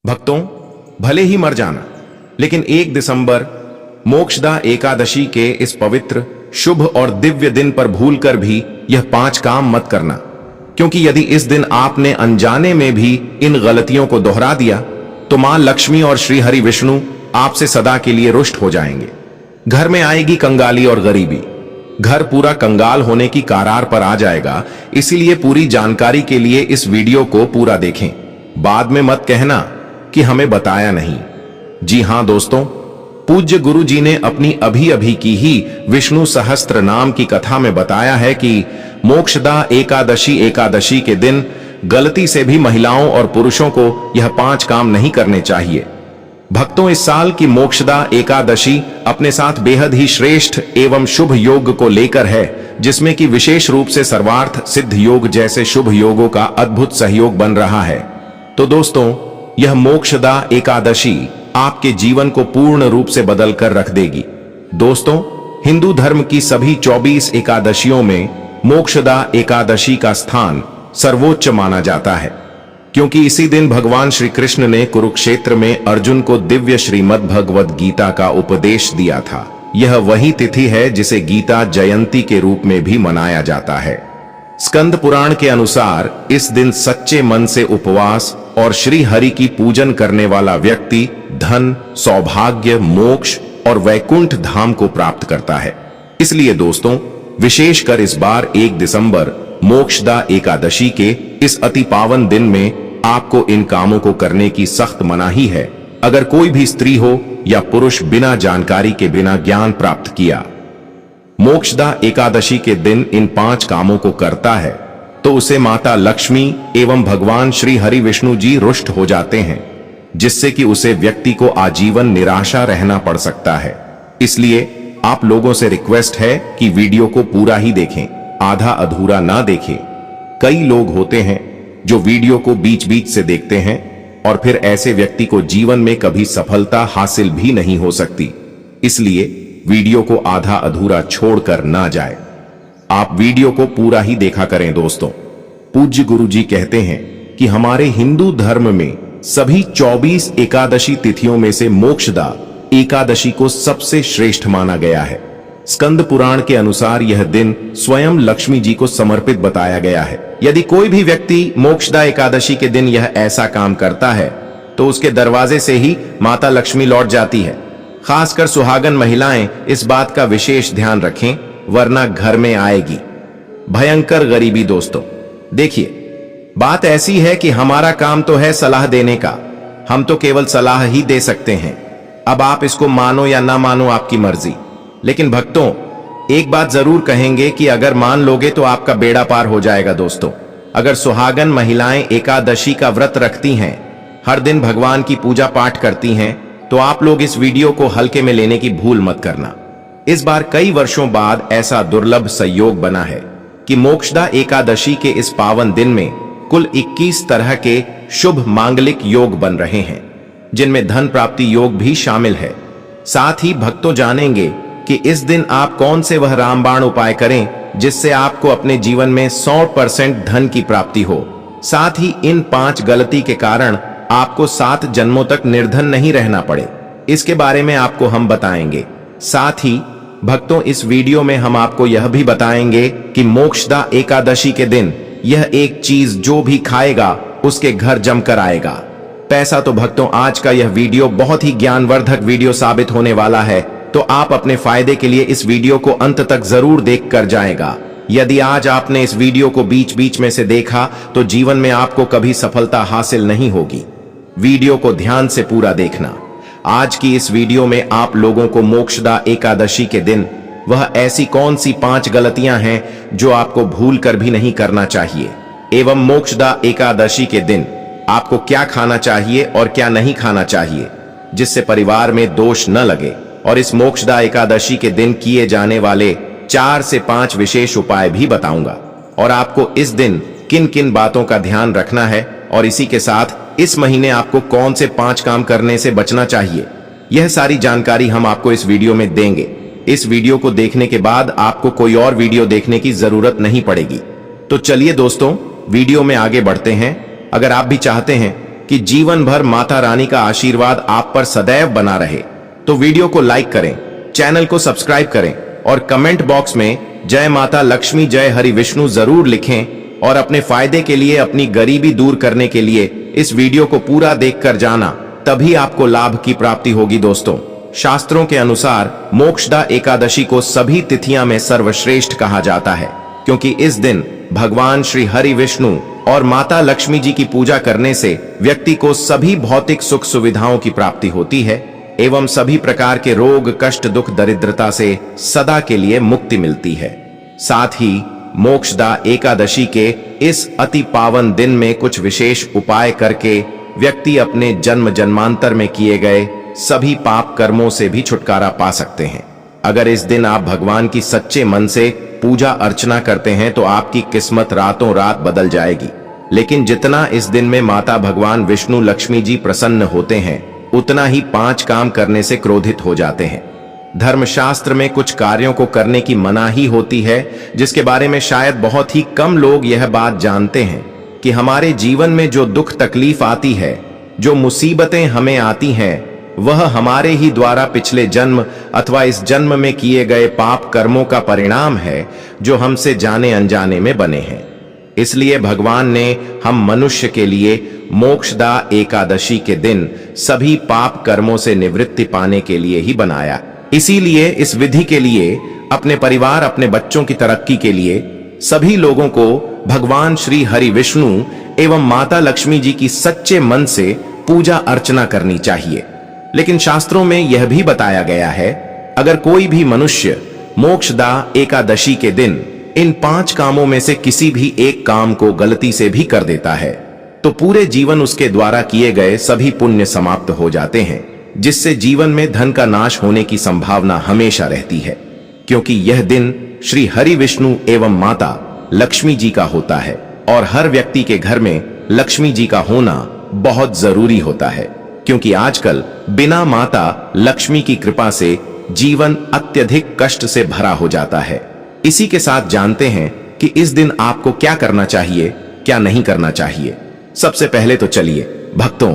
भक्तों, भले ही मर जाना, लेकिन 1 दिसंबर मोक्षदा एकादशी के इस पवित्र, शुभ और दिव्य दिन पर भूलकर भी यह 5 काम मत करना, क्योंकि यदि इस दिन आपने अनजाने में भी इन गलतियों को दोहरा दिया तो मां लक्ष्मी और श्री हरि विष्णु आपसे सदा के लिए रुष्ट हो जाएंगे। घर में आएगी कंगाली और गरीबी, घर पूरा कंगाल होने की कगार पर आ जाएगा। इसीलिए पूरी जानकारी के लिए इस वीडियो को पूरा देखें, बाद में मत कहना कि हमें बताया नहीं। जी हां दोस्तों, पूज्य गुरु जी ने अपनी अभी अभी की ही विष्णु सहस्त्र नाम की कथा में बताया है कि मोक्षदा एकादशी के दिन गलती से भी महिलाओं और पुरुषों को यह 5 काम नहीं करने चाहिए। भक्तों, इस साल की मोक्षदा एकादशी अपने साथ बेहद ही श्रेष्ठ एवं शुभ योग को लेकर है, जिसमें कि विशेष रूप से सर्वार्थ सिद्ध योग जैसे शुभ योगों का अद्भुत सहयोग बन रहा है। तो दोस्तों, यह मोक्षदा एकादशी आपके जीवन को पूर्ण रूप से बदल कर रख देगी। दोस्तों, हिंदू धर्म की सभी 24 एकादशियों में मोक्षदा एकादशी का स्थान सर्वोच्च माना जाता है, क्योंकि इसी दिन भगवान श्री कृष्ण ने कुरुक्षेत्र में अर्जुन को दिव्य श्रीमद् भगवद गीता का उपदेश दिया था। यह वही तिथि है जिसे गीता जयंती के रूप में भी मनाया जाता है। स्कंद पुराण के अनुसार इस दिन सच्चे मन से उपवास और श्री हरि की पूजन करने वाला व्यक्ति धन, सौभाग्य, मोक्ष और वैकुंठ धाम को प्राप्त करता है। इसलिए दोस्तों, विशेषकर इस बार 1 दिसंबर मोक्षदा एकादशी के इस अति पावन दिन में आपको इन कामों को करने की सख्त मनाही है। अगर कोई भी स्त्री हो या पुरुष बिना जानकारी के, बिना ज्ञान प्राप्त किया मोक्षदा एकादशी के दिन इन 5 कामों को करता है तो उसे माता लक्ष्मी एवं भगवान श्री हरि विष्णु जी रुष्ट हो जाते हैं, जिससे कि उसे व्यक्ति को आजीवन निराशा रहना पड़ सकता है। इसलिए आप लोगों से रिक्वेस्ट है कि वीडियो को पूरा ही देखें, आधा अधूरा ना देखें। कई लोग होते हैं जो वीडियो को बीच बीच से देखते हैं और फिर ऐसे व्यक्ति को जीवन में कभी सफलता हासिल भी नहीं हो सकती। इसलिए वीडियो को आधा अधूरा छोड़कर ना जाए, आप वीडियो को पूरा ही देखा करें। दोस्तों, पूज्य गुरु जी कहते हैं कि हमारे हिंदू धर्म में सभी 24 एकादशी तिथियों में से मोक्षदा एकादशी को सबसे श्रेष्ठ माना गया है। स्कंद पुराण के अनुसार यह दिन स्वयं लक्ष्मी जी को समर्पित बताया गया है। यदि कोई भी व्यक्ति मोक्षदा एकादशी के दिन यह ऐसा काम करता है तो उसके दरवाजे से ही माता लक्ष्मी लौट जाती है। खासकर सुहागन महिलाएं इस बात का विशेष ध्यान रखें, वरना घर में आएगी भयंकर गरीबी। दोस्तों देखिए, बात ऐसी है कि हमारा काम तो है सलाह देने का, हम तो केवल सलाह ही दे सकते हैं। अब आप इसको मानो या ना मानो, आपकी मर्जी। लेकिन भक्तों, एक बात जरूर कहेंगे कि अगर मान लोगे तो आपका बेड़ा पार हो जाएगा। दोस्तों, अगर सुहागन महिलाएं एकादशी का व्रत रखती हैं, हर दिन भगवान की पूजा पाठ करती हैं, तो आप लोग इस वीडियो को हल्के में लेने की भूल मत करना। इस बार कई वर्षों बाद ऐसा दुर्लभ संयोग बना है कि मोक्षदा एकादशी के इस पावन दिन में कुल 21 तरह के शुभ मांगलिक योग बन रहे हैं, जिनमें धन प्राप्ति योग भी शामिल है। साथ ही भक्तों जानेंगे कि इस दिन आप कौन से वह रामबाण उपाय करें जिससे आपको अपने जीवन में 100% धन की प्राप्ति हो। साथ ही इन 5 गलती के कारण आपको 7 जन्मों तक निर्धन नहीं रहना पड़े, इसके बारे में आपको हम बताएंगे। साथ ही भक्तों, इस वीडियो में हम आपको यह भी बताएंगे कि मोक्षदा एकादशी के दिन यह एक चीज जो भी खाएगा उसके घर जमकर आएगा पैसा। तो भक्तों, आज का यह वीडियो बहुत ही ज्ञानवर्धक वीडियो साबित होने वाला है, तो आप अपने फायदे के लिए इस वीडियो को अंत तक जरूर देख कर जाएगा। यदि आज आपने इस वीडियो को बीच बीच में से देखा तो जीवन में आपको कभी सफलता हासिल नहीं होगी। वीडियो को ध्यान से पूरा देखना। आज की इस वीडियो में आप लोगों को मोक्षदा एकादशी के दिन वह ऐसी कौन सी 5 गलतियां हैं जो आपको भूल कर भी नहीं करना चाहिए, एवं मोक्षदा एकादशी के दिन आपको क्या खाना चाहिए और क्या नहीं खाना चाहिए, जिससे परिवार में दोष न लगे। और इस मोक्षदा एकादशी के दिन किए जाने वाले 4 से 5 विशेष उपाय भी बताऊंगा, और आपको इस दिन किन किन बातों का ध्यान रखना है, और इसी के साथ इस महीने आपको कौन से 5 काम करने से बचना चाहिए, यह सारी जानकारी हम आपको इस वीडियो में देंगे। इस वीडियो को देखने के बाद आपको कोई और वीडियो देखने की जरूरत नहीं पड़ेगी। तो चलिए दोस्तों, वीडियो में आगे बढ़ते हैं। अगर आप भी चाहते हैं कि जीवन भर माता रानी का आशीर्वाद आप पर सदैव बना रहे, तो वीडियो को लाइक करें, चैनल को सब्सक्राइब करें और कमेंट बॉक्स में जय माता लक्ष्मी जय हरि विष्णु जरूर लिखें। और अपने फायदे के लिए, अपनी गरीबी दूर करने के लिए इस वीडियो को पूरा देखकर जाना, तभी आपको लाभ की प्राप्ति होगी। दोस्तों, शास्त्रों के अनुसार मोक्षदा एकादशी को सभी तिथियां में सर्वश्रेष्ठ कहा जाता है, क्योंकि इस दिन भगवान श्री हरि विष्णु और माता लक्ष्मी जी की पूजा करने से व्यक्ति को सभी भौतिक सुख सुविधाओं की प्राप्ति होती है एवं सभी प्रकार के रोग, कष्ट, दुख, दरिद्रता से सदा के लिए मुक्ति मिलती है। साथ ही मोक्षदा एकादशी के इस अति पावन दिन में कुछ विशेष उपाय करके व्यक्ति अपने जन्म जन्मांतर में किए गए सभी पाप कर्मों से भी छुटकारा पा सकते हैं। अगर इस दिन आप भगवान की सच्चे मन से पूजा अर्चना करते हैं तो आपकी किस्मत रातों रात बदल जाएगी। लेकिन जितना इस दिन में माता भगवान विष्णु लक्ष्मी जी प्रसन्न होते हैं, उतना ही 5 काम करने से क्रोधित हो जाते हैं। धर्मशास्त्र में कुछ कार्यों को करने की मनाही होती है, जिसके बारे में शायद बहुत ही कम लोग यह बात जानते हैं कि हमारे जीवन में जो दुख तकलीफ आती है, जो मुसीबतें हमें आती हैं, वह हमारे ही द्वारा पिछले जन्म अथवा इस जन्म में किए गए पाप कर्मों का परिणाम है, जो हमसे जाने अनजाने में बने हैं। इसलिए भगवान ने हम मनुष्य के लिए मोक्षदा एकादशी के दिन सभी पाप कर्मों से निवृत्ति पाने के लिए ही बनाया। इसीलिए इस विधि के लिए, अपने परिवार, अपने बच्चों की तरक्की के लिए सभी लोगों को भगवान श्री हरि विष्णु एवं माता लक्ष्मी जी की सच्चे मन से पूजा अर्चना करनी चाहिए। लेकिन शास्त्रों में यह भी बताया गया है, अगर कोई भी मनुष्य मोक्षदा एकादशी के दिन इन 5 कामों में से किसी भी एक काम को गलती से भी कर देता है, तो पूरे जीवन उसके द्वारा किए गए सभी पुण्य समाप्त हो जाते हैं, जिससे जीवन में धन का नाश होने की संभावना हमेशा रहती है। क्योंकि यह दिन श्री हरि विष्णु एवं माता लक्ष्मी जी का होता है और हर व्यक्ति के घर में लक्ष्मी जी का होना बहुत जरूरी होता है, क्योंकि आजकल बिना माता लक्ष्मी की कृपा से जीवन अत्यधिक कष्ट से भरा हो जाता है। इसी के साथ जानते हैं कि इस दिन आपको क्या करना चाहिए, क्या नहीं करना चाहिए। सबसे पहले तो चलिए भक्तों,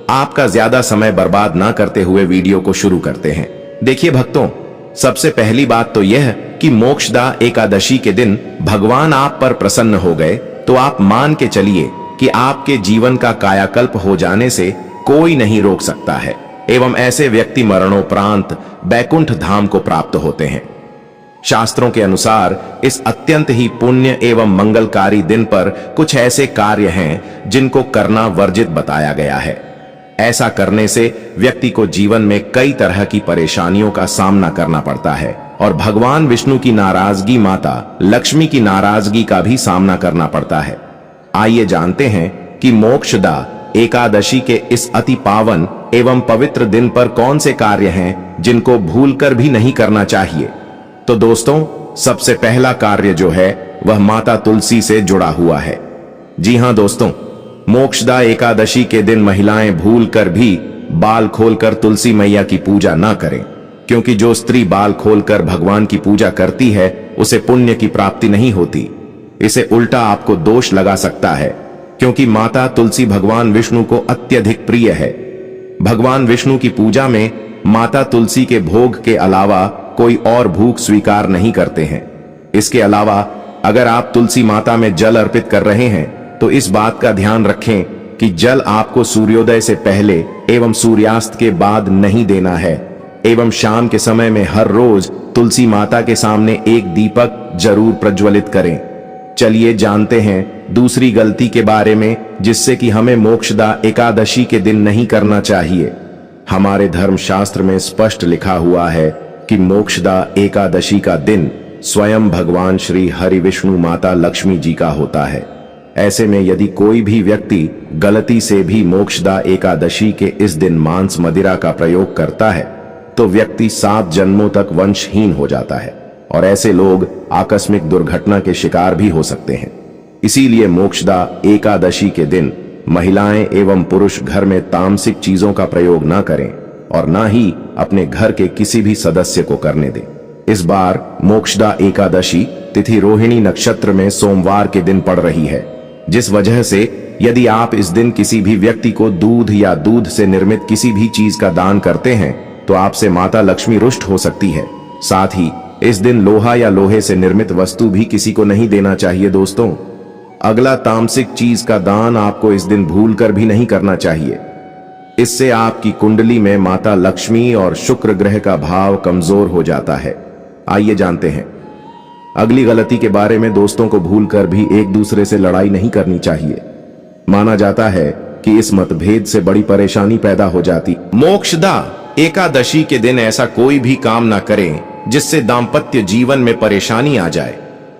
आपका ज्यादा समय बर्बाद ना करते हुए वीडियो को शुरू करते हैं। देखिए भक्तों, सबसे पहली बात तो यह कि मोक्षदा एकादशी के दिन भगवान आप पर प्रसन्न हो गए तो आप मान के चलिए कि आपके जीवन का कायाकल्प हो जाने से कोई नहीं रोक सकता है एवं ऐसे व्यक्ति मरणोपरांत बैकुंठ धाम को प्राप्त होते हैं। शास्त्रों के अनुसार इस अत्यंत ही पुण्य एवं मंगलकारी दिन पर कुछ ऐसे कार्य हैं जिनको करना वर्जित बताया गया है। ऐसा करने से व्यक्ति को जीवन में कई तरह की परेशानियों का सामना करना पड़ता है और भगवान विष्णु की नाराजगी, माता लक्ष्मी की नाराजगी का भी सामना करना पड़ता है। आइए जानते हैं कि मोक्षदा एकादशी के इस अति पावन एवं पवित्र दिन पर कौन से कार्य हैं जिनको भूलकर भी नहीं करना चाहिए। तो दोस्तों, सबसे पहला कार्य जो है वह माता तुलसी से जुड़ा हुआ है। जी हां दोस्तों, मोक्षदा एकादशी के दिन महिलाएं भूलकर भी बाल खोलकर तुलसी मैया की पूजा ना करें, क्योंकि जो स्त्री बाल खोलकर भगवान की पूजा करती है उसे पुण्य की प्राप्ति नहीं होती। इसे उल्टा आपको दोष लगा सकता है, क्योंकि माता तुलसी भगवान विष्णु को अत्यधिक प्रिय है। भगवान विष्णु की पूजा में माता तुलसी के भोग के अलावा कोई और भूख स्वीकार नहीं करते हैं। इसके अलावा अगर आप तुलसी माता में जल अर्पित कर रहे हैं तो इस बात का ध्यान रखें कि जल आपको सूर्योदय से पहले एवं सूर्यास्त के बाद नहीं देना है एवं शाम के समय में हर रोज तुलसी माता के सामने एक दीपक जरूर प्रज्वलित करें। चलिए जानते हैं दूसरी गलती के बारे में, जिससे कि हमें मोक्षदा एकादशी के दिन नहीं करना चाहिए। हमारे धर्मशास्त्र में स्पष्ट लिखा हुआ है कि मोक्षदा एकादशी का दिन स्वयं भगवान श्री हरि विष्णु माता लक्ष्मी जी का होता है। ऐसे में यदि कोई भी व्यक्ति गलती से भी मोक्षदा एकादशी के इस दिन मांस मदिरा का प्रयोग करता है तो व्यक्ति 7 जन्मों तक वंशहीन हो जाता है और ऐसे लोग आकस्मिक दुर्घटना के शिकार भी हो सकते हैं। इसीलिए मोक्षदा एकादशी के दिन महिलाएं एवं पुरुष घर में तामसिक चीजों का प्रयोग ना करें और ना ही अपने घर के किसी भी सदस्य को करने दें। इस बार मोक्षदा एकादशी तिथि रोहिणी नक्षत्र में सोमवार के दिन पड़ रही है, जिस वजह से यदि आप इस दिन किसी भी व्यक्ति को दूध या दूध से निर्मित किसी भी चीज का दान करते हैं तो आपसे माता लक्ष्मी रुष्ट हो सकती है। साथ ही इस दिन लोहा या लोहे से निर्मित वस्तु भी किसी को नहीं देना चाहिए दोस्तों। अगला तामसिक चीज का दान आपको इस दिन भूलकर भी नहीं करना चाहिए। इससे आपकी कुंडली में माता लक्ष्मी और शुक्र ग्रह का भाव कमजोर हो जाता है। आइए जानते हैं अगली गलती के बारे में। दोस्तों को भूलकर भी एक दूसरे से लड़ाई नहीं करनी चाहिए। माना जाता है कि इस मतभेद से बड़ी परेशानी पैदा हो जाती। मोक्षदा एकादशी के दिन ऐसा कोई भी काम ना करें जिससे दाम्पत्य जीवन में परेशानी आ जाए।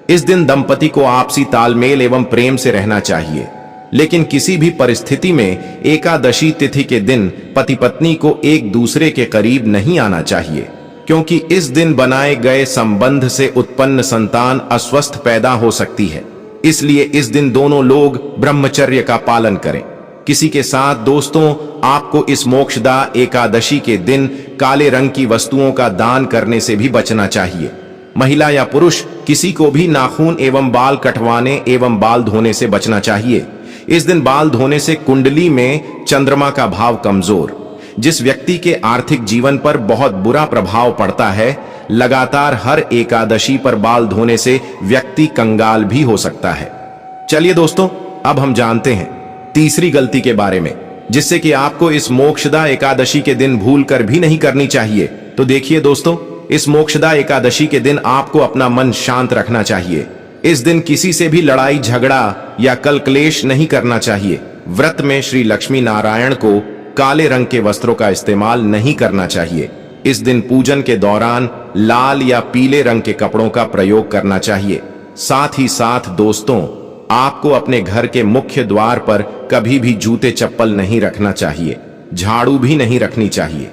इस दिन दंपति को आपसी तालमेल एवं प्रेम से रहना चाहिए, लेकिन किसी भी परिस्थिति में एकादशी तिथि के दिन पति पत्नी को एक दूसरे के करीब नहीं आना चाहिए, क्योंकि इस दिन बनाए गए संबंध से उत्पन्न संतान अस्वस्थ पैदा हो सकती है। इसलिए इस दिन दोनों लोग ब्रह्मचर्य का पालन करें। किसी के साथ दोस्तों आपको इस मोक्षदा एकादशी के दिन काले रंग की वस्तुओं का दान करने से भी बचना चाहिए। महिला या पुरुष किसी को भी नाखून एवं बाल कटवाने एवं बाल धोने से बचना चाहिए। इस दिन बाल धोने से कुंडली में चंद्रमा का भाव कमजोर, जिस व्यक्ति के आर्थिक जीवन पर बहुत बुरा प्रभाव पड़ता है, लगातार हर एकादशी पर बाल धोने से व्यक्ति कंगाल भी हो सकता है। चलिए दोस्तों, अब हम जानते हैं तीसरी गलती के बारे में, जिससे कि आपको इस मोक्षदा एकादशी के दिन भूल कर भी नहीं करनी चाहिए। तो देखिए दोस्तों, इस मोक्षदा एकादशी के दिन आपको अपना मन शांत रखना चाहिए। इस दिन किसी से भी लड़ाई झगड़ा या कल क्लेश नहीं करना चाहिए। व्रत में श्री लक्ष्मी नारायण को काले रंग के वस्त्रों का इस्तेमाल नहीं करना चाहिए। इस दिन पूजन के दौरान लाल या पीले रंग के कपड़ों का प्रयोग करना चाहिए। साथ ही साथ दोस्तों, आपको अपने घर के मुख्य द्वार पर कभी भी जूते चप्पल नहीं रखना चाहिए, झाड़ू भी नहीं रखनी चाहिए।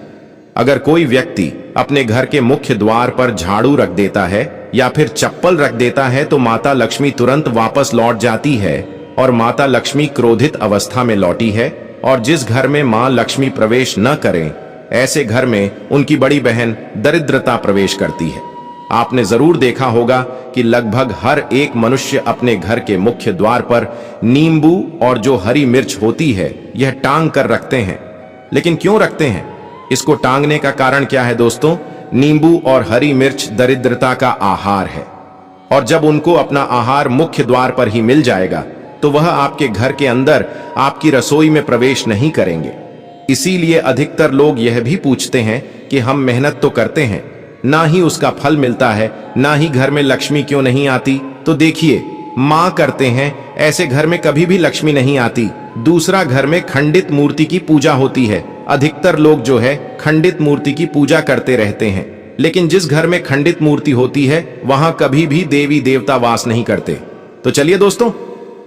अगर कोई व्यक्ति अपने घर के मुख्य द्वार पर झाड़ू रख देता है या फिर चप्पल रख देता है तो माता लक्ष्मी तुरंत वापस लौट जाती है और माता लक्ष्मी क्रोधित अवस्था में लौटी है। और जिस घर में मां लक्ष्मी प्रवेश न करें, ऐसे घर में उनकी बड़ी बहन दरिद्रता प्रवेश करती है। आपने जरूर देखा होगा कि लगभग हर एक मनुष्य अपने घर के मुख्य द्वार पर नींबू और जो हरी मिर्च होती है यह टांग कर रखते हैं। लेकिन क्यों रखते हैं? इसको टांगने का कारण क्या है दोस्तों? नींबू और हरी मिर्च दरिद्रता का आहार है, और जब उनको अपना आहार मुख्य द्वार पर ही मिल जाएगा तो वह आपके घर के अंदर आपकी रसोई में प्रवेश नहीं करेंगे। इसीलिए अधिकतर लोग यह भी पूछते हैं कि हम मेहनत तो करते हैं, ना ही उसका फल मिलता है, ना ही घर में लक्ष्मी क्यों नहीं आती? तो देखिए, मां करते हैं, ऐसे घर में कभी भी लक्ष्मी नहीं आती। दूसरा, घर में खंडित मूर्ति की पूजा होती है। अधिकतर लोग जो है खंडित मूर्ति की पूजा करते रहते हैं, लेकिन जिस घर में खंडित मूर्ति होती है वहां कभी भी देवी देवता वास नहीं करते। तो चलिए दोस्तों,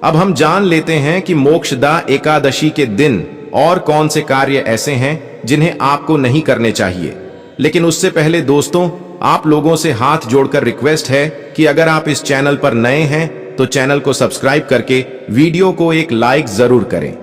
अब हम जान लेते हैं कि मोक्षदा एकादशी के दिन और कौन से कार्य ऐसे हैं जिन्हें आपको नहीं करने चाहिए। लेकिन उससे पहले दोस्तों, आप लोगों से हाथ जोड़कर रिक्वेस्ट है कि अगर आप इस चैनल पर नए हैं तो चैनल को सब्सक्राइब करके वीडियो को एक लाइक जरूर करें।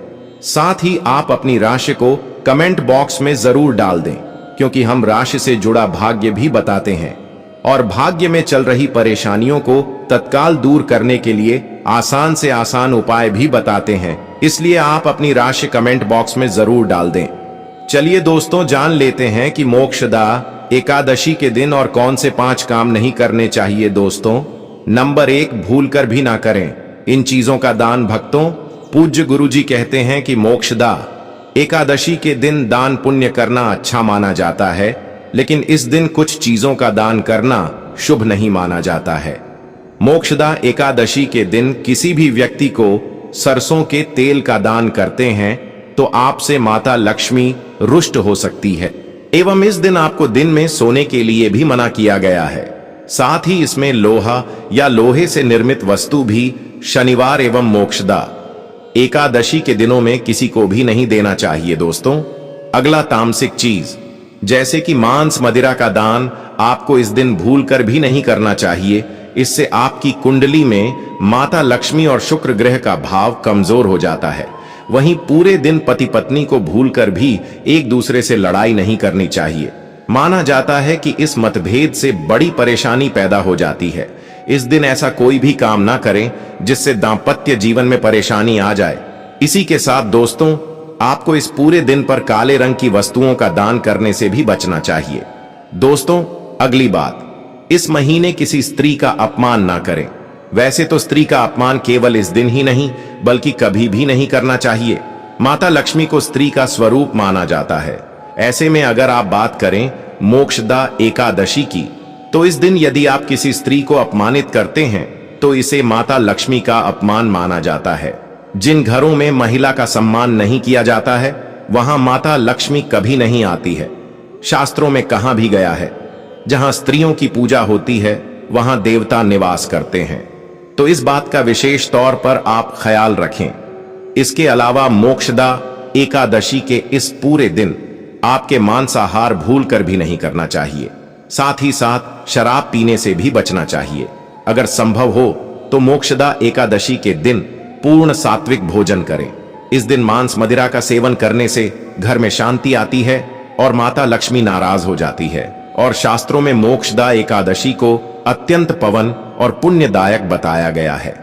साथ ही आप अपनी राशि को कमेंट बॉक्स में जरूर डाल दें, क्योंकि हम राशि से जुड़ा भाग्य भी बताते हैं और भाग्य में चल रही परेशानियों को तत्काल दूर करने के लिए आसान से आसान उपाय भी बताते हैं। इसलिए आप अपनी राशि कमेंट बॉक्स में जरूर डाल दें। चलिए दोस्तों, जान लेते हैं कि मोक्षदा एकादशी के दिन और कौन से 5 काम नहीं करने चाहिए दोस्तों। नंबर 1, भूल कर भी ना करें इन चीजों का दान। भक्तों, पूज्य गुरुजी कहते हैं कि मोक्षदा एकादशी के दिन दान पुण्य करना अच्छा माना जाता है, लेकिन इस दिन कुछ चीजों का दान करना शुभ नहीं माना जाता है। मोक्षदा एकादशी के दिन किसी भी व्यक्ति को सरसों के तेल का दान करते हैं तो आपसे माता लक्ष्मी रुष्ट हो सकती है, एवं इस दिन आपको दिन में सोने के लिए भी मना किया गया है। साथ ही इसमें लोहा या लोहे से निर्मित वस्तु भी शनिवार एवं मोक्षदा एकादशी के दिनों में किसी को भी नहीं देना चाहिए दोस्तों। अगला तामसिक चीज जैसे कि मांस मदिरा का दान आपको इस दिन भूल कर भी नहीं करना चाहिए। इससे आपकी कुंडली में माता लक्ष्मी और शुक्र ग्रह का भाव कमजोर हो जाता है। वहीं पूरे दिन पति पत्नी को भूलकर भी एक दूसरे से लड़ाई नहीं करनी चाहिए। माना जाता है कि इस मतभेद से बड़ी परेशानी पैदा हो जाती है। इस दिन ऐसा कोई भी काम ना करें जिससे दाम्पत्य जीवन में परेशानी आ जाए। इसी के साथ दोस्तों, आपको इस पूरे दिन पर काले रंग की वस्तुओं का दान करने से भी बचना चाहिए। दोस्तों, अगली बात, इस महीने किसी स्त्री का अपमान ना करें। वैसे तो स्त्री का अपमान केवल इस दिन ही नहीं बल्कि कभी भी नहीं करना चाहिए। माता लक्ष्मी को स्त्री का स्वरूप माना जाता है। ऐसे में अगर आप बात करें मोक्षदा एकादशी की, तो इस दिन यदि आप किसी स्त्री को अपमानित करते हैं तो इसे माता लक्ष्मी का अपमान माना जाता है। जिन घरों में महिला का सम्मान नहीं किया जाता है वहां माता लक्ष्मी कभी नहीं आती है। शास्त्रों में कहा भी गया है, जहां स्त्रियों की पूजा होती है वहां देवता निवास करते हैं। तो इस बात का विशेष तौर पर आप ख्याल रखें। इसके अलावा मोक्षदा एकादशी के इस पूरे दिन आपके मांसाहार भूलकर भी नहीं करना चाहिए। साथ ही साथ शराब पीने से भी बचना चाहिए। अगर संभव हो तो मोक्षदा एकादशी के दिन पूर्ण सात्विक भोजन करें। इस दिन मांस मदिरा का सेवन करने से घर में शांति आती है और माता लक्ष्मी नाराज हो जाती है। और शास्त्रों में मोक्षदा एकादशी को अत्यंत पवन और पुण्यदायक बताया गया है।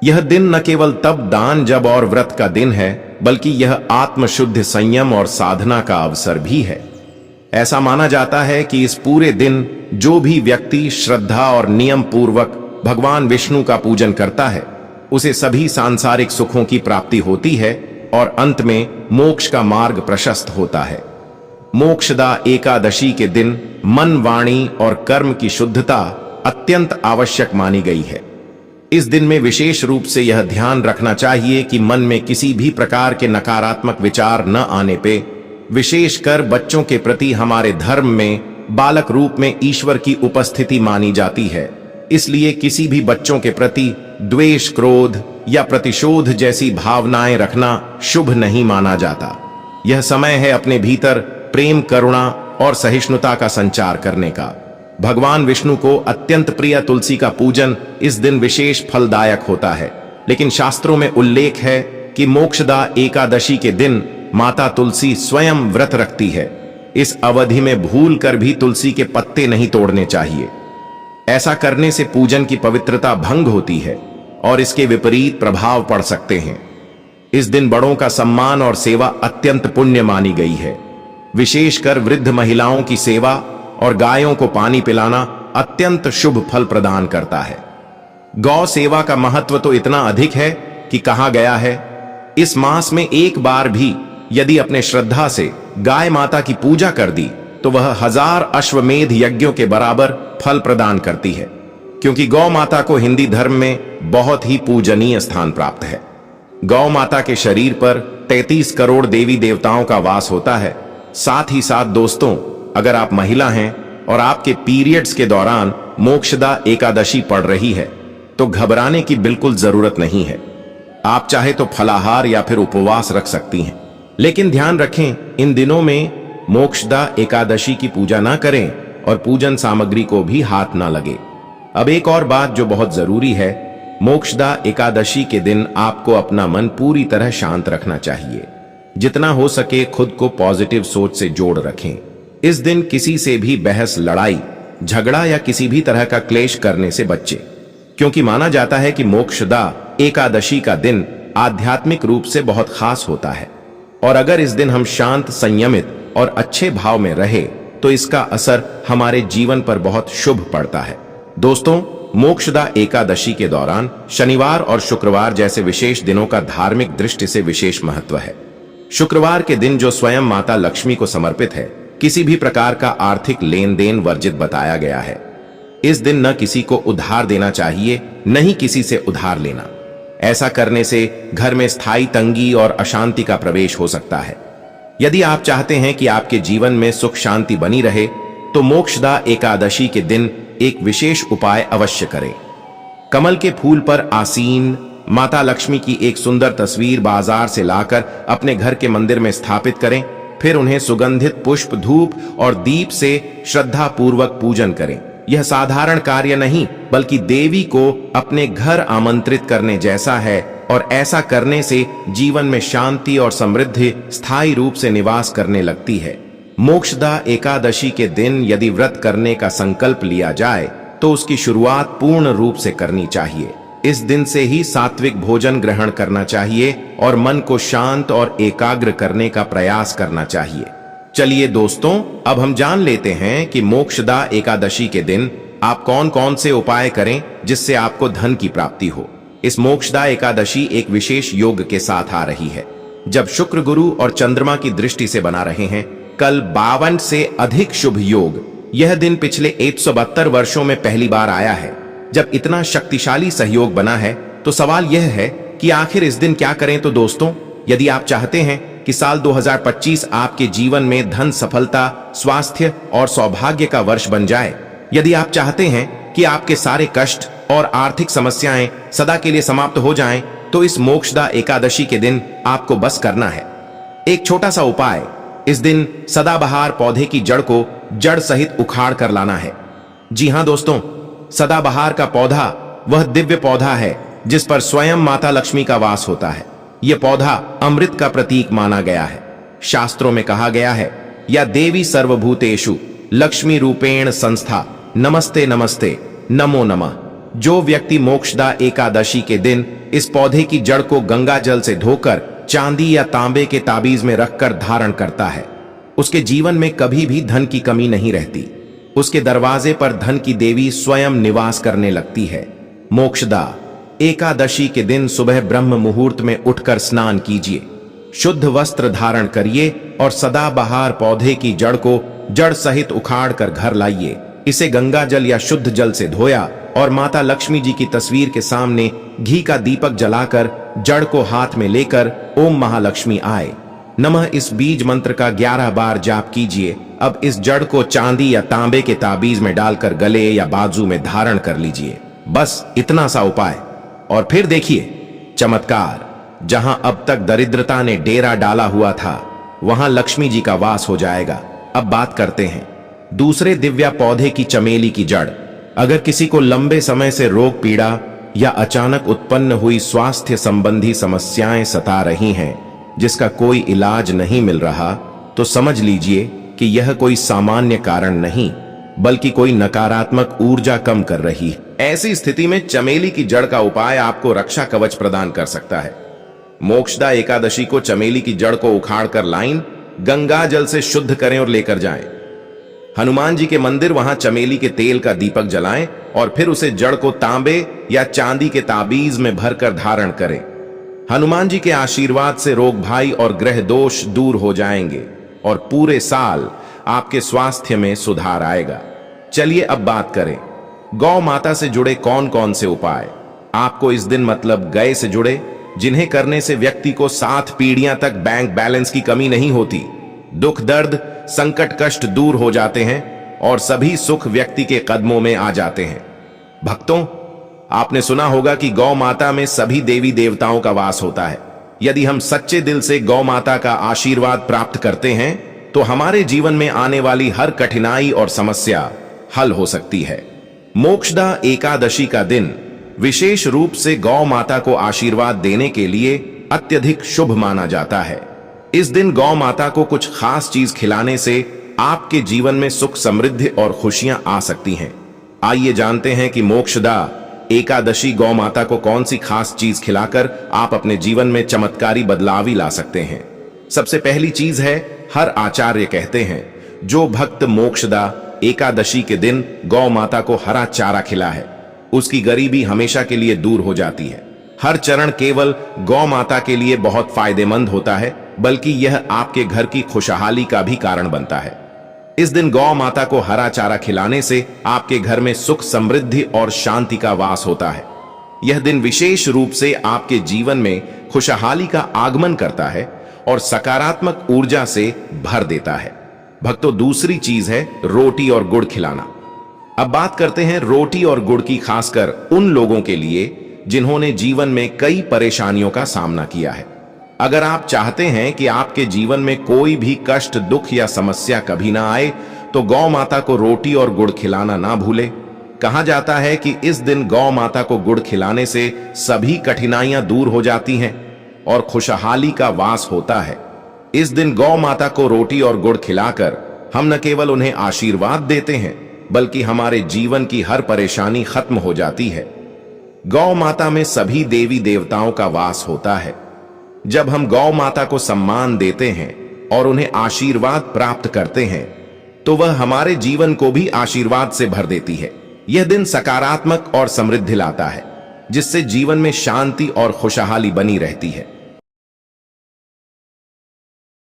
यह दिन न केवल तप दान जप और व्रत का दिन है बल्कि यह आत्मशुद्ध संयम और साधना का अवसर भी है। ऐसा माना जाता है कि इस पूरे दिन जो भी व्यक्ति श्रद्धा और नियम पूर्वक भगवान विष्णु का पूजन करता है उसे सभी सांसारिक सुखों की प्राप्ति होती है और अंत में मोक्ष का मार्ग प्रशस्त होता है। मोक्षदा एकादशी के दिन मन, वाणी और कर्म की शुद्धता अत्यंत आवश्यक मानी गई है। इस दिन में विशेष रूप से यह ध्यान रखना चाहिए कि मन में किसी भी प्रकार के नकारात्मक विचार न आने पे, विशेषकर बच्चों के प्रति हमारे धर्म में बालक रूप में ईश्वर की उपस्थिति मानी जाती है। इसलिए किसी भी बच्चों के प्रति द्वेष, क्रोध या प्रतिशोध जैसी भावनाएं रखना शुभ नहीं माना जाता। यह समय है अपने भीतर प्रेम, करुणा और सहिष्णुता का संचार करने का। भगवान विष्णु को अत्यंत प्रिय तुलसी का पूजन इस दिन विशेष फलदायक होता है। लेकिन शास्त्रों में उल्लेख है कि मोक्षदा एकादशी के दिन माता तुलसी स्वयं व्रत रखती है। इस अवधि में भूल कर भी तुलसी के पत्ते नहीं तोड़ने चाहिए। ऐसा करने से पूजन की पवित्रता भंग होती है और इसके विपरीत प्रभाव पड़ सकते हैं। इस दिन बड़ों का सम्मान और सेवा अत्यंत पुण्य मानी गई है। विशेषकर वृद्ध महिलाओं की सेवा और गायों को पानी पिलाना अत्यंत शुभ फल प्रदान करता है। गौ सेवा का महत्व तो इतना अधिक है कि कहा गया है, इस मास में एक बार भी यदि अपने श्रद्धा से गाय माता की पूजा कर दी तो वह 1000 अश्वमेध यज्ञों के बराबर फल प्रदान करती है। क्योंकि गौ माता को हिंदी धर्म में बहुत ही पूजनीय स्थान प्राप्त है। गौ माता के शरीर पर 33 करोड़ देवी देवताओं का वास होता है। साथ ही साथ दोस्तों, अगर आप महिला हैं और आपके पीरियड्स के दौरान मोक्षदा एकादशी पड़ रही है तो घबराने की बिल्कुल जरूरत नहीं है। आप चाहे तो फलाहार या फिर उपवास रख सकती हैं। लेकिन ध्यान रखें, इन दिनों में मोक्षदा एकादशी की पूजा ना करें और पूजन सामग्री को भी हाथ ना लगे। अब एक और बात जो बहुत जरूरी है, मोक्षदा एकादशी के दिन आपको अपना मन पूरी तरह शांत रखना चाहिए। जितना हो सके खुद को पॉजिटिव सोच से जोड़ रखें। इस दिन किसी से भी बहस, लड़ाई, झगड़ा या किसी भी तरह का क्लेश करने से बच्चे, क्योंकि माना जाता है कि मोक्षदा एकादशी का दिन आध्यात्मिक रूप से बहुत खास होता है और अगर इस दिन हम शांत, संयमित और अच्छे भाव में रहे तो इसका असर हमारे जीवन पर बहुत शुभ पड़ता है। दोस्तों, मोक्षदा एकादशी के दौरान शनिवार और शुक्रवार जैसे विशेष दिनों का धार्मिक दृष्टि से विशेष महत्व है। शुक्रवार के दिन जो स्वयं माता लक्ष्मी को समर्पित है, किसी भी प्रकार का आर्थिक लेन देन वर्जित बताया गया है। इस दिन न किसी को उधार देना चाहिए, न ही किसी से उधार लेना। ऐसा करने से घर में स्थायी तंगी और अशांति का प्रवेश हो सकता है। यदि आप चाहते हैं कि आपके जीवन में सुख शांति बनी रहे तो मोक्षदा एकादशी के दिन एक विशेष उपाय अवश्य करें। कमल के फूल पर आसीन माता लक्ष्मी की एक सुंदर तस्वीर बाजार से लाकर अपने घर के मंदिर में स्थापित करें। फिर उन्हें सुगंधित पुष्प, धूप और दीप से श्रद्धा पूर्वक पूजन करें। यह साधारण कार्य नहीं बल्कि देवी को अपने घर आमंत्रित करने जैसा है और ऐसा करने से जीवन में शांति और समृद्धि स्थायी रूप से निवास करने लगती है। मोक्षदा एकादशी के दिन यदि व्रत करने का संकल्प लिया जाए तो उसकी शुरुआत पूर्ण रूप से करनी चाहिए। इस दिन से ही सात्विक भोजन ग्रहण करना चाहिए और मन को शांत और एकाग्र करने का प्रयास करना चाहिए। चलिए दोस्तों, अब हम जान लेते हैं कि मोक्षदा एकादशी के दिन आप कौन कौन से उपाय करें जिससे आपको धन की प्राप्ति हो। इस मोक्षदा एकादशी एक विशेष योग के साथ आ रही है, जब शुक्र, गुरु और चंद्रमा की दृष्टि से बना रहे हैं कल 52 से अधिक शुभ योग। यह दिन पिछले 172 वर्षों में पहली बार आया है जब इतना शक्तिशाली सहयोग बना है। तो सवाल यह है कि आखिर इस दिन क्या करें। तो दोस्तों, यदि आप चाहते हैं कि साल 2025 आपके जीवन में धन, सफलता, स्वास्थ्य और सौभाग्य का वर्ष बन जाए, यदि आप चाहते हैं कि आपके सारे कष्ट और आर्थिक समस्याएं सदा के लिए समाप्त हो जाएं, तो इस मोक्षदा एकादशी के दिन आपको बस करना है एक छोटा सा उपाय। इस दिन सदाबहार पौधे की जड़ को जड़ सहित उखाड़ कर लाना है। जी हां दोस्तों, सदाबहार का पौधा वह दिव्य पौधा है जिस पर स्वयं माता लक्ष्मी का वास होता है। यह पौधा अमृत का प्रतीक माना गया है। शास्त्रों में कहा गया है, या देवी सर्वभूतेषु लक्ष्मी रूपेण संस्था, नमस्ते नमस्ते नमो नमः। जो व्यक्ति मोक्षदा एकादशी के दिन इस पौधे की जड़ को गंगा जल से धोकर चांदी या तांबे के ताबीज में रखकर धारण करता है, उसके जीवन में कभी भी धन की कमी नहीं रहती। उसके दरवाजे पर धन की देवी स्वयं निवास करने लगती है। मोक्षदा एकादशी के दिन सुबह ब्रह्म मुहूर्त में उठकर स्नान कीजिए, शुद्ध वस्त्र धारण करिए और सदाबहार पौधे की जड़ को जड़ सहित उखाड़ कर घर लाइए। इसे गंगा जल या शुद्ध जल से धोया और माता लक्ष्मी जी की तस्वीर के सामने घी का दीपक जलाकर जड़ को हाथ में लेकर ओम महालक्ष्मी आए नमः इस बीज मंत्र का 11 बार जाप कीजिए। अब इस जड़ को चांदी या तांबे के ताबीज में डालकर गले या बाजू में धारण कर लीजिए। बस इतना सा उपाय, और फिर देखिए चमत्कार। जहां अब तक दरिद्रता ने डेरा डाला हुआ था, वहां लक्ष्मी जी का वास हो जाएगा। अब बात करते हैं दूसरे दिव्या पौधे की, चमेली की जड़। अगर किसी को लंबे समय से रोग पीड़ा या अचानक उत्पन्न हुई स्वास्थ्य संबंधी समस्याएं सता रही हैं, जिसका कोई इलाज नहीं मिल रहा, तो समझ लीजिए कि यह कोई सामान्य कारण नहीं, बल्कि कोई नकारात्मक ऊर्जा कम कर रही है। ऐसी स्थिति में चमेली की जड़ का उपाय आपको रक्षा कवच प्रदान कर सकता है। मोक्षदा एकादशी को चमेली की जड़ को उखाड़कर लाइन गंगा जल से शुद्ध करें और लेकर जाएं। हनुमान जी के मंदिर वहां चमेली के तेल का दीपक जलाएं और फिर उसे जड़ को तांबे या चांदी के ताबीज में भरकर धारण करें। हनुमान जी के आशीर्वाद से रोग भाई और ग्रह दोष दूर हो जाएंगे और पूरे साल आपके स्वास्थ्य में सुधार आएगा। चलिए अब बात करें गौ माता से जुड़े कौन कौन से उपाय। आपको इस दिन मतलब गाय से जुड़े, जिन्हें करने से व्यक्ति को 7 पीढ़ियां तक बैंक बैलेंस की कमी नहीं होती, दुख दर्द संकट कष्ट दूर हो जाते हैं और सभी सुख व्यक्ति के कदमों में आ जाते हैं। भक्तों, आपने सुना होगा कि गौ माता में सभी देवी देवताओं का वास होता है। यदि हम सच्चे दिल से गौ माता का आशीर्वाद प्राप्त करते हैं, तो हमारे जीवन में आने वाली हर कठिनाई और समस्या हल हो सकती है। मोक्षदा एकादशी का दिन विशेष रूप से गौ माता को आशीर्वाद देने के लिए अत्यधिक शुभ माना जाता है। इस दिन गौ माता को कुछ खास चीज खिलाने से आपके जीवन में सुख, समृद्धि और खुशियां आ सकती हैं। आइए जानते हैं कि मोक्षदा एकादशी गौ माता को कौन सी खास चीज खिलाकर आप अपने जीवन में चमत्कारी बदलाव ला सकते हैं। सबसे पहली चीज है, हर आचार्य कहते हैं जो भक्त मोक्षदा एकादशी के दिन गौ माता को हरा चारा खिला है, उसकी गरीबी हमेशा के लिए दूर हो जाती है। हर चरण केवल गौ माता के लिए बहुत फायदेमंद होता है, बल्कि यह आपके घर की खुशहाली का भी कारण बनता है। इस दिन गौ माता को हरा चारा खिलाने से आपके घर में सुख, समृद्धि और शांति का वास होता है। यह दिन विशेष रूप से आपके जीवन में खुशहाली का आगमन करता है और सकारात्मक ऊर्जा से भर देता है। भक्तों, दूसरी चीज है रोटी और गुड़ खिलाना। अब बात करते हैं रोटी और गुड़ की, खासकर उन लोगों के लिए जिन्होंने जीवन में कई परेशानियों का सामना किया है। अगर आप चाहते हैं कि आपके जीवन में कोई भी कष्ट, दुख या समस्या कभी ना आए, तो गौ माता को रोटी और गुड़ खिलाना ना भूले। कहा जाता है कि इस दिन गौ माता को गुड़ खिलाने से सभी कठिनाइयां दूर हो जाती हैं और खुशहाली का वास होता है। इस दिन गौ माता को रोटी और गुड़ खिलाकर हम न केवल उन्हें आशीर्वाद देते हैं, बल्कि हमारे जीवन की हर परेशानी खत्म हो जाती है। गौ माता में सभी देवी देवताओं का वास होता है। जब हम गौ माता को सम्मान देते हैं और उन्हें आशीर्वाद प्राप्त करते हैं तो वह हमारे जीवन को भी आशीर्वाद से भर देती है। यह दिन सकारात्मक और समृद्धि लाता है, जिससे जीवन में शांति और खुशहाली बनी रहती है।